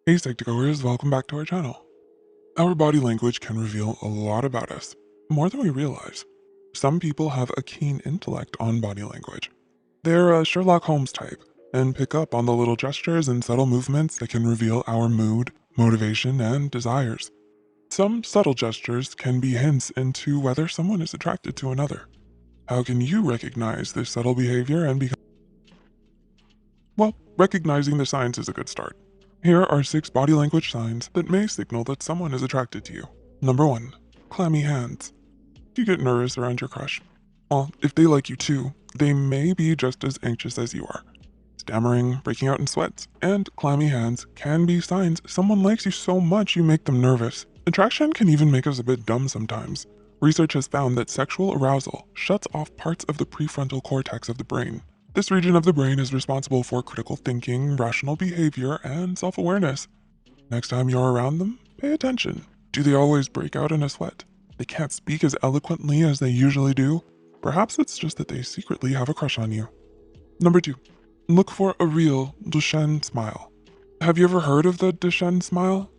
Hey Psych-Goers, welcome back to our channel. Our body language can reveal a lot about us, more than we realize. Some people have a keen intellect on body language. They're a Sherlock Holmes type and pick up on the little gestures and subtle movements that can reveal our mood, motivation, and desires. Some subtle gestures can be hints into whether someone is attracted to another. How can you recognize this subtle behavior and become? Well, recognizing the signs is a good start. Here are 6 body language signs that may signal that someone is attracted to you. Number 1. Clammy hands. Do you get nervous around your crush? Well, if they like you too, they may be just as anxious as you are. Stammering, breaking out in sweats, and clammy hands can be signs someone likes you so much you make them nervous. Attraction can even make us a bit dumb sometimes. Research has found that sexual arousal shuts off parts of the prefrontal cortex of the brain. This region of the brain is responsible for critical thinking, rational behavior, and self-awareness. Next time you're around them, pay attention. Do they always break out in a sweat? They can't speak as eloquently as they usually do? Perhaps it's just that they secretly have a crush on you. Number 2. Look for a real Duchenne smile. Have you ever heard of the Duchenne smile?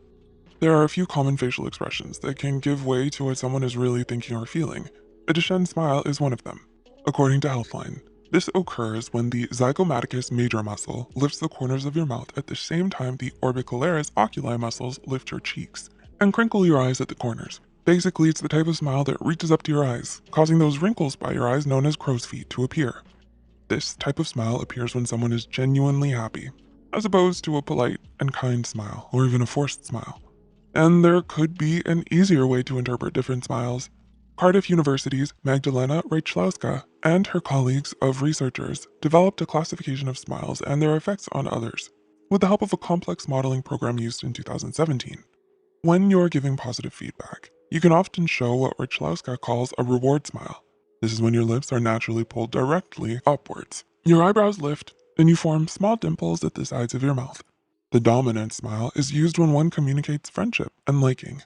There are a few common facial expressions that can give way to what someone is really thinking or feeling. A Duchenne smile is one of them. According to Healthline, this occurs when the zygomaticus major muscle lifts the corners of your mouth at the same time the orbicularis oculi muscles lift your cheeks and crinkle your eyes at the corners. Basically, it's the type of smile that reaches up to your eyes, causing those wrinkles by your eyes known as crow's feet to appear. This type of smile appears when someone is genuinely happy, as opposed to a polite and kind smile or even a forced smile. And there could be an easier way to interpret different smiles. Cardiff University's Magdalena Reichlowska and her colleagues of researchers developed a classification of smiles and their effects on others, with the help of a complex modeling program used in 2017. When you're giving positive feedback, you can often show what Reichlowska calls a reward smile. This is when your lips are naturally pulled directly upwards. Your eyebrows lift, and you form small dimples at the sides of your mouth. The dominant smile is used when one communicates friendship and liking.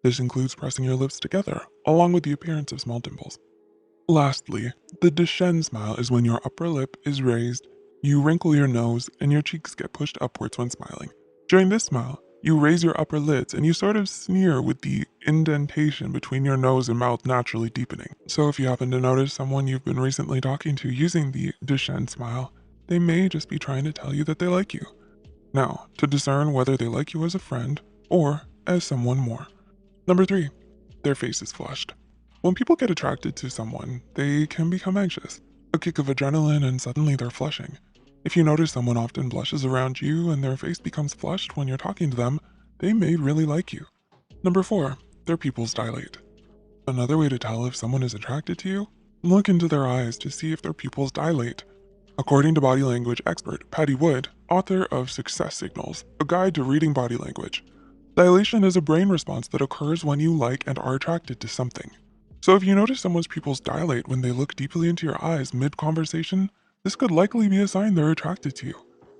This includes pressing your lips together, along with the appearance of small dimples. Lastly, the Duchenne smile is when your upper lip is raised, you wrinkle your nose, and your cheeks get pushed upwards when smiling. During this smile, you raise your upper lids and you sort of sneer with the indentation between your nose and mouth naturally deepening. So if you happen to notice someone you've been recently talking to using the Duchenne smile, they may just be trying to tell you that they like you. Now, to discern whether they like you as a friend or as someone more. Number 3. Their face is flushed. When people get attracted to someone, they can become anxious. A kick of adrenaline and suddenly they're flushing. If you notice someone often blushes around you and their face becomes flushed when you're talking to them, they may really like you. Number 4. Their pupils dilate. Another way to tell if someone is attracted to you? Look into their eyes to see if their pupils dilate. According to body language expert Patty Wood, author of Success Signals, a guide to reading body language, dilation is a brain response that occurs when you like and are attracted to something. So if you notice someone's pupils dilate when they look deeply into your eyes mid-conversation, this could likely be a sign they're attracted to you.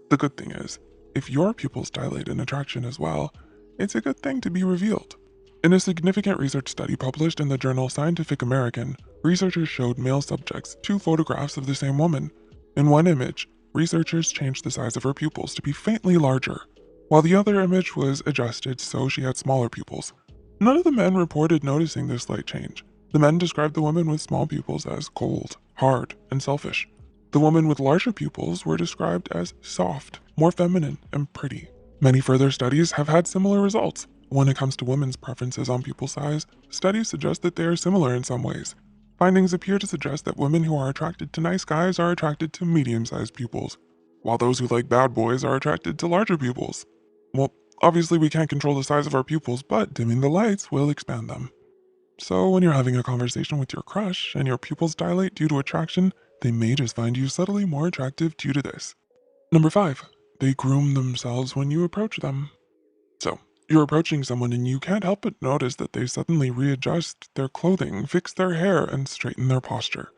The good thing is, if your pupils dilate in attraction as well, it's a good thing to be revealed. In a significant research study published in the journal Scientific American, researchers showed male subjects 2 photographs of the same woman. In one image, researchers changed the size of her pupils to be faintly larger, while the other image was adjusted so she had smaller pupils. None of the men reported noticing this slight change. The men described the woman with small pupils as cold, hard, and selfish. The women with larger pupils were described as soft, more feminine, and pretty. Many further studies have had similar results. When it comes to women's preferences on pupil size, studies suggest that they are similar in some ways. Findings appear to suggest that women who are attracted to nice guys are attracted to medium-sized pupils, while those who like bad boys are attracted to larger pupils. Well, obviously we can't control the size of our pupils, but dimming the lights will expand them. So when you're having a conversation with your crush and your pupils dilate due to attraction, they may just find you subtly more attractive due to this. Number 5. They groom themselves when you approach them. So, you're approaching someone and you can't help but notice that they suddenly readjust their clothing, fix their hair, and straighten their posture.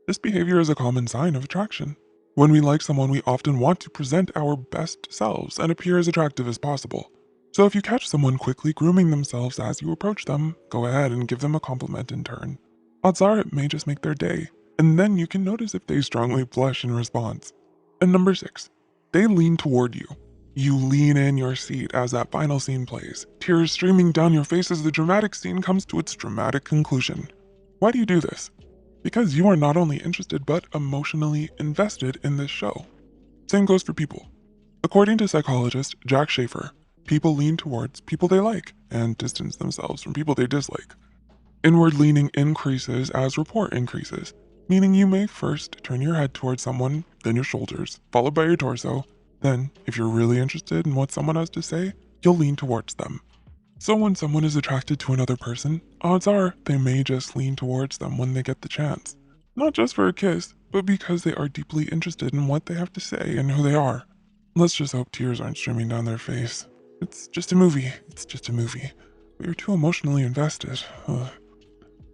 This behavior is a common sign of attraction. When we like someone, we often want to present our best selves and appear as attractive as possible. So if you catch someone quickly grooming themselves as you approach them, go ahead and give them a compliment in turn. Odds are it may just make their day, and then you can notice if they strongly blush in response. And number 6. They lean toward you. You lean in your seat as that final scene plays, tears streaming down your face as the dramatic scene comes to its dramatic conclusion. Why do you do this? Because you are not only interested but emotionally invested in this show. Same goes for people. According to psychologist Jack Schaefer, people lean towards people they like and distance themselves from people they dislike. Inward leaning increases as rapport increases, meaning you may first turn your head towards someone, then your shoulders, followed by your torso. Then, if you're really interested in what someone has to say, you'll lean towards them. So when someone is attracted to another person, odds are they may just lean towards them when they get the chance. Not just for a kiss, but because they are deeply interested in what they have to say and who they are. Let's just hope tears aren't streaming down their face. It's just a movie. It's just a movie. But you're too emotionally invested. Ugh.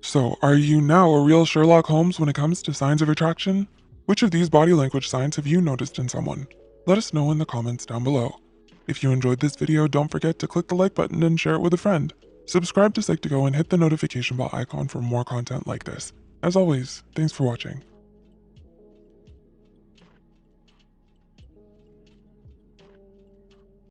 So, are you now a real Sherlock Holmes when it comes to signs of attraction? Which of these body language signs have you noticed in someone? Let us know in the comments down below. If you enjoyed this video, don't forget to click the like button and share it with a friend. Subscribe to Psych-Daily and hit the notification bell icon for more content like this. As always, thanks for watching.